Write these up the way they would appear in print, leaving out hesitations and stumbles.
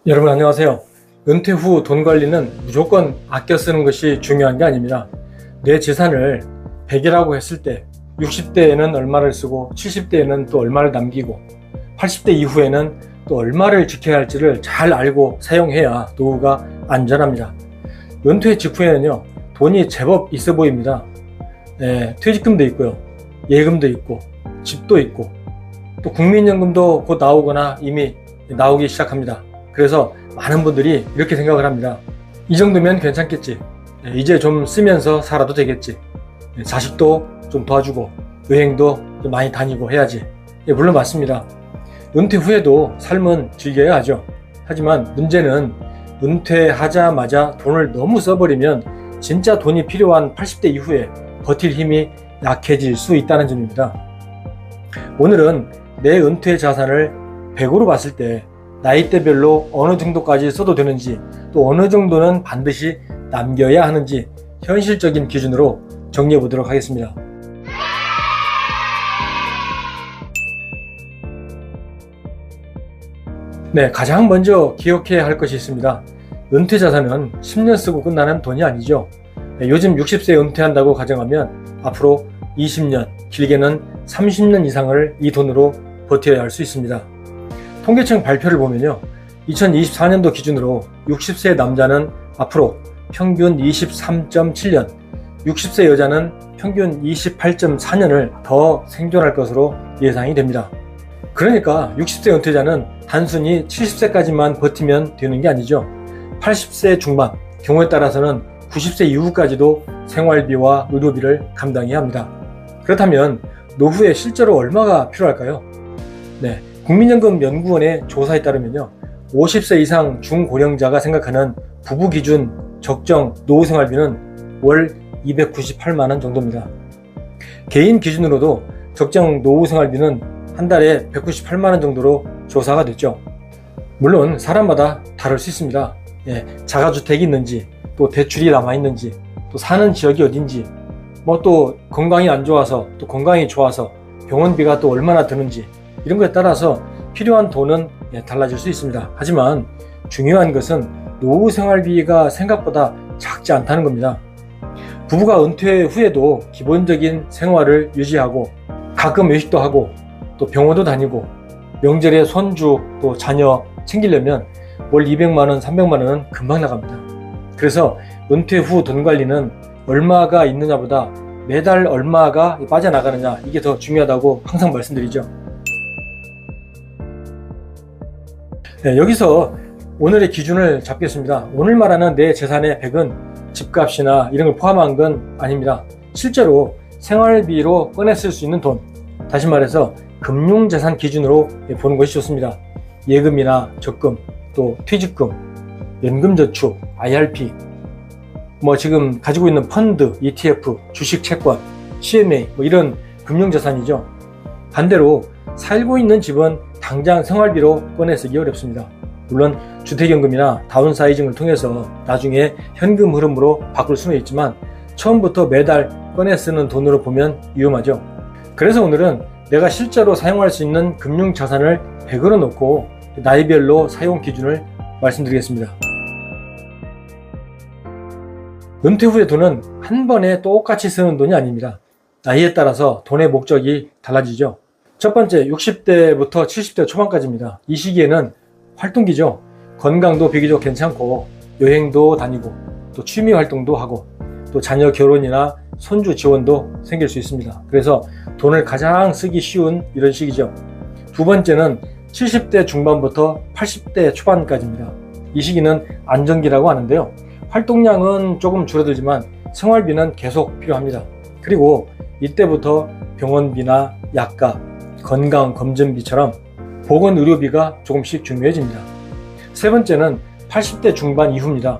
여러분 안녕하세요. 은퇴 후 돈 관리는 무조건 아껴 쓰는 것이 중요한 게 아닙니다. 내 재산을 100이라고 했을 때 60대에는 얼마를 쓰고 70대에는 또 얼마를 남기고 80대 이후에는 또 얼마를 지켜야 할지를 잘 알고 사용해야 노후가 안전합니다. 은퇴 직후에는요, 돈이 제법 있어 보입니다. 퇴직금도 있고요, 예금도 있고, 집도 있고, 또 국민연금도 곧 나오거나 이미 나오기 시작합니다. 그래서 많은 분들이 이렇게 생각을 합니다. 이 정도면 괜찮겠지. 이제 좀 쓰면서 살아도 되겠지. 자식도 좀 도와주고 여행도 좀 많이 다니고 해야지. 물론 맞습니다. 은퇴 후에도 삶은 즐겨야 하죠. 하지만 문제는 은퇴하자마자 돈을 너무 써버리면 진짜 돈이 필요한 80대 이후에 버틸 힘이 약해질 수 있다는 점입니다. 오늘은 내 은퇴 자산을 100으로 봤을 때 나이대별로 어느 정도까지 써도 되는지, 또 어느 정도는 반드시 남겨야 하는지 현실적인 기준으로 정리해 보도록 하겠습니다. 가장 먼저 기억해야 할 것이 있습니다. 은퇴 자산은 10년 쓰고 끝나는 돈이 아니죠. 요즘 60세 은퇴한다고 가정하면 앞으로 20년, 길게는 30년 이상을 이 돈으로 버텨야 할 수 있습니다. 통계청 발표를 보면요, 2024년도 기준으로 60세 남자는 앞으로 평균 23.7년, 60세 여자는 평균 28.4년을 더 생존할 것으로 예상이 됩니다. 그러니까 60세 은퇴자는 단순히 70세까지만 버티면 되는 게 아니죠. 80세 중반, 경우에 따라서는 90세 이후까지도 생활비와 의료비를 감당해야 합니다. 그렇다면 노후에 실제로 얼마가 필요할까요? 국민연금 연구원의 조사에 따르면요, 50세 이상 중고령자가 생각하는 부부 기준 적정 노후 생활비는 월 298만원 정도입니다. 개인 기준으로도 적정 노후 생활비는 한 달에 198만원 정도로 조사가 됐죠. 물론 사람마다 다를 수 있습니다. 자가주택이 있는지, 또 대출이 남아있는지, 또 사는 지역이 어딘지, 또 건강이 안 좋아서, 또 건강이 좋아서 병원비가 또 얼마나 드는지, 이런 것에 따라서 필요한 돈은 달라질 수 있습니다. 하지만 중요한 것은 노후 생활비가 생각보다 작지 않다는 겁니다. 부부가 은퇴 후에도 기본적인 생활을 유지하고 가끔 외식도 하고 또 병원도 다니고 명절에 손주 또 자녀 챙기려면 월 200만원, 300만원은 금방 나갑니다. 그래서 은퇴 후 돈 관리는 얼마가 있느냐보다 매달 얼마가 빠져나가느냐, 이게 더 중요하다고 항상 말씀드리죠. 여기서 오늘의 기준을 잡겠습니다. 오늘 말하는 내 재산의 100은 집값이나 이런 걸 포함한 건 아닙니다. 실제로 생활비로 꺼내 쓸 수 있는 돈, 다시 말해서 금융자산 기준으로 보는 것이 좋습니다. 예금이나 적금, 또 퇴직금, 연금저축, IRP, 지금 가지고 있는 펀드, ETF, 주식 채권, CMA 이런 금융자산이죠. 반대로 살고 있는 집은 당장 생활비로 꺼내 쓰기 어렵습니다. 물론 주택연금이나 다운사이징을 통해서 나중에 현금 흐름으로 바꿀 수는 있지만 처음부터 매달 꺼내 쓰는 돈으로 보면 위험하죠. 그래서 오늘은 내가 실제로 사용할 수 있는 금융자산을 100으로 놓고 나이별로 사용 기준을 말씀드리겠습니다. 은퇴 후의 돈은 한 번에 똑같이 쓰는 돈이 아닙니다. 나이에 따라서 돈의 목적이 달라지죠. 첫 번째, 60대부터 70대 초반까지입니다. 이 시기에는 활동기죠. 건강도 비교적 괜찮고 여행도 다니고 또 취미 활동도 하고 또 자녀 결혼이나 손주 지원도 생길 수 있습니다. 그래서 돈을 가장 쓰기 쉬운 이런 시기죠. 두 번째는 70대 중반부터 80대 초반까지입니다. 이 시기는 안정기라고 하는데요. 활동량은 조금 줄어들지만 생활비는 계속 필요합니다. 그리고 이때부터 병원비나 약값, 건강검진비처럼 보건의료비가 조금씩 중요해집니다. 세 번째는 80대 중반 이후입니다.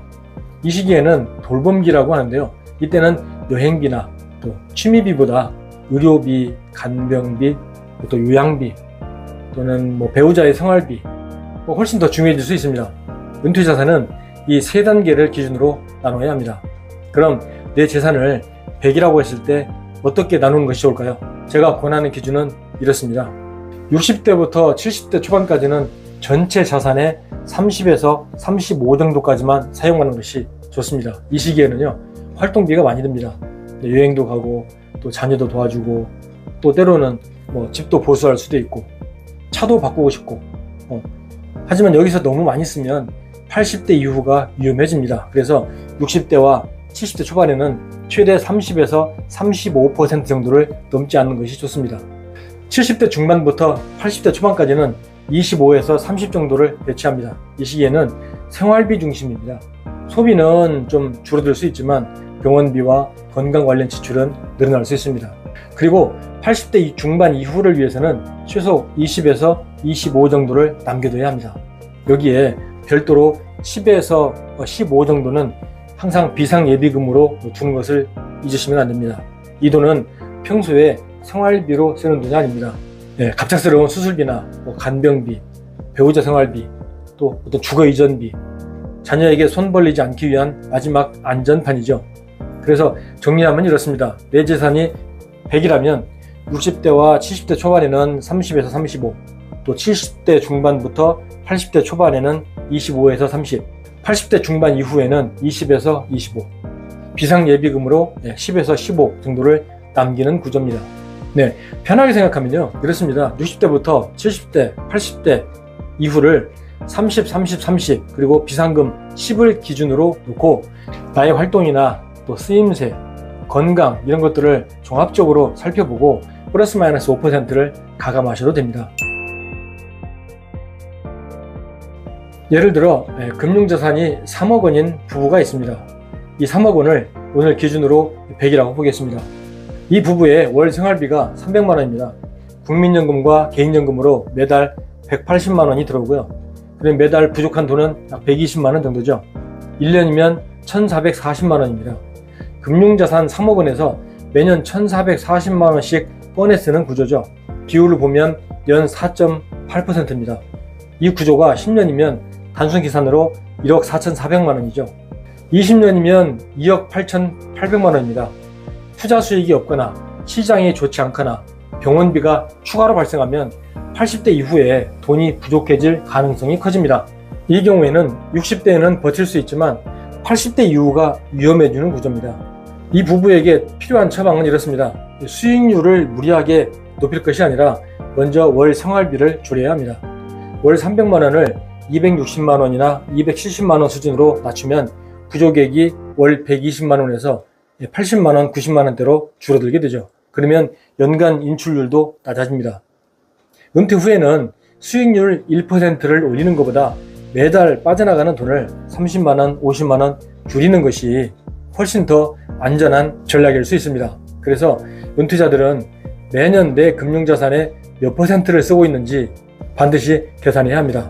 이 시기에는 돌봄기라고 하는데요. 이때는 여행비나 또 취미비보다 의료비, 간병비, 또 요양비 또는 배우자의 생활비 훨씬 더 중요해질 수 있습니다. 은퇴자산은 이 세 단계를 기준으로 나눠야 합니다. 그럼 내 재산을 100이라고 했을 때 어떻게 나누는 것이 좋을까요? 제가 권하는 기준은 이렇습니다. 60대부터 70대 초반까지는 전체 자산의 30에서 35 정도까지만 사용하는 것이 좋습니다. 이 시기에는요, 활동비가 많이 듭니다. 여행도 가고, 또 자녀도 도와주고, 또 때로는 집도 보수할 수도 있고, 차도 바꾸고 싶고, 하지만 여기서 너무 많이 쓰면 80대 이후가 위험해집니다. 그래서 60대와 70대 초반에는 최대 30에서 35% 정도를 넘지 않는 것이 좋습니다. 70대 중반부터 80대 초반까지는 25에서 30 정도를 배치합니다. 이 시기에는 생활비 중심입니다. 소비는 좀 줄어들 수 있지만 병원비와 건강 관련 지출은 늘어날 수 있습니다. 그리고 80대 중반 이후를 위해서는 최소 20에서 25 정도를 남겨둬야 합니다. 여기에 별도로 10에서 15 정도는 항상 비상예비금으로 두는 것을 잊으시면 안 됩니다. 이 돈은 평소에 생활비로 쓰는 돈이 아닙니다. 갑작스러운 수술비나 간병비, 배우자 생활비, 또 어떤 주거 이전비, 자녀에게 손 벌리지 않기 위한 마지막 안전판이죠. 그래서 정리하면 이렇습니다. 내 재산이 100이라면 60대와 70대 초반에는 30에서 35, 또 70대 중반부터 80대 초반에는 25에서 30, 80대 중반 이후에는 20에서 25, 비상예비금으로 10에서 15 정도를 남기는 구조입니다. 편하게 생각하면요, 이렇습니다. 60대부터 70대, 80대 이후를 30, 30, 30, 그리고 비상금 10을 기준으로 놓고 나의 활동이나 또 쓰임새, 건강 이런 것들을 종합적으로 살펴보고 플러스 마이너스 5%를 가감하셔도 됩니다. 예를 들어 금융자산이 3억 원인 부부가 있습니다. 이 3억 원을 오늘 기준으로 100이라고 보겠습니다. 이 부부의 월 생활비가 300만 원입니다. 국민연금과 개인연금으로 매달 180만 원이 들어오고요. 그럼 매달 부족한 돈은 약 120만 원 정도죠. 1년이면 1440만 원입니다. 금융자산 3억 원에서 매년 1440만 원씩 꺼내 쓰는 구조죠. 비율을 보면 연 4.8%입니다. 이 구조가 10년이면 단순 계산으로 1억 4,400만 원이죠. 20년이면 2억 8,800만 원입니다. 투자 수익이 없거나 시장이 좋지 않거나 병원비가 추가로 발생하면 80대 이후에 돈이 부족해질 가능성이 커집니다. 이 경우에는 60대에는 버틸 수 있지만 80대 이후가 위험해지는 구조입니다. 이 부부에게 필요한 처방은 이렇습니다. 수익률을 무리하게 높일 것이 아니라 먼저 월 생활비를 줄여야 합니다. 월 300만 원을 260만 원이나 270만 원 수준으로 낮추면 부족액이 월 120만 원에서 80만 원, 90만 원대로 줄어들게 되죠. 그러면 연간 인출률도 낮아집니다. 은퇴 후에는 수익률 1%를 올리는 것보다 매달 빠져나가는 돈을 30만 원, 50만 원 줄이는 것이 훨씬 더 안전한 전략일 수 있습니다. 그래서 은퇴자들은 매년 내 금융자산의 몇 %를 쓰고 있는지 반드시 계산해야 합니다.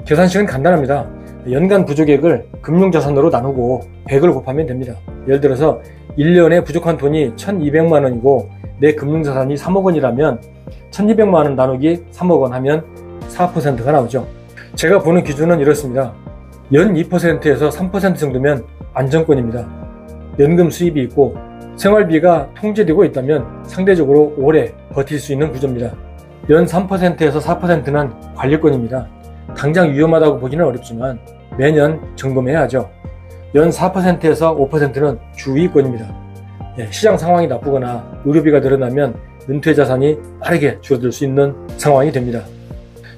계산식은 간단합니다. 연간 부족액을 금융자산으로 나누고 100을 곱하면 됩니다. 예를 들어서 1년에 부족한 돈이 1200만 원이고 내 금융자산이 3억 원이라면 1200만 원 나누기 3억 원 하면 4%가 나오죠. 제가 보는 기준은 이렇습니다. 연 2%에서 3% 정도면 안정권입니다. 연금 수입이 있고 생활비가 통제되고 있다면 상대적으로 오래 버틸 수 있는 구조입니다. 연 3%에서 4%는 관리권입니다. 당장 위험하다고 보기는 어렵지만 매년 점검해야 하죠. 연 4%에서 5%는 주의권입니다. 시장 상황이 나쁘거나 의료비가 늘어나면 은퇴 자산이 빠르게 줄어들 수 있는 상황이 됩니다.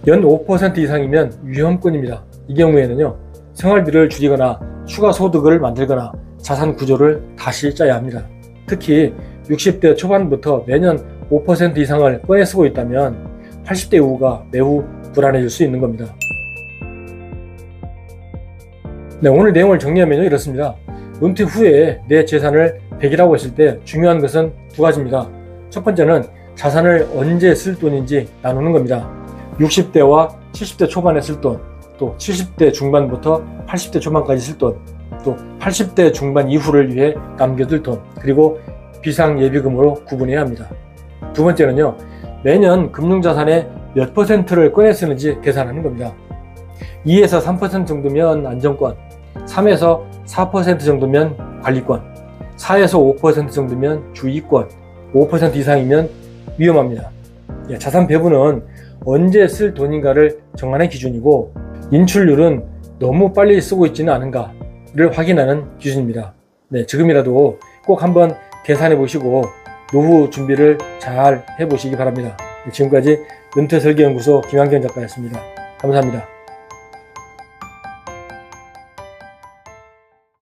연 5% 이상이면 위험권입니다. 이 경우에는요, 생활비를 줄이거나 추가 소득을 만들거나 자산 구조를 다시 짜야 합니다. 특히 60대 초반부터 매년 5% 이상을 꺼내 쓰고 있다면 80대 이후가 매우 불안해질 수 있는 겁니다. 오늘 내용을 정리하면 이렇습니다. 은퇴 후에 내 재산을 100이라고 했을 때 중요한 것은 두 가지입니다. 첫 번째는 자산을 언제 쓸 돈인지 나누는 겁니다. 60대와 70대 초반에 쓸 돈, 또 70대 중반부터 80대 초반까지 쓸 돈, 또 80대 중반 이후를 위해 남겨둘 돈, 그리고 비상예비금으로 구분해야 합니다. 두 번째는요, 매년 금융자산의 몇 %를 꺼내 쓰는지 계산하는 겁니다. 2에서 3% 정도면 안정권, 3에서 4% 정도면 관리권, 4에서 5% 정도면 주의권, 5% 이상이면 위험합니다. 자산 배분은 언제 쓸 돈인가를 정하는 기준이고 인출률은 너무 빨리 쓰고 있지는 않은가를 확인하는 기준입니다. 네, 지금이라도 꼭 한번 계산해 보시고 노후 준비를 잘 해보시기 바랍니다. 지금까지 은퇴설계연구소 김한경 작가였습니다. 감사합니다.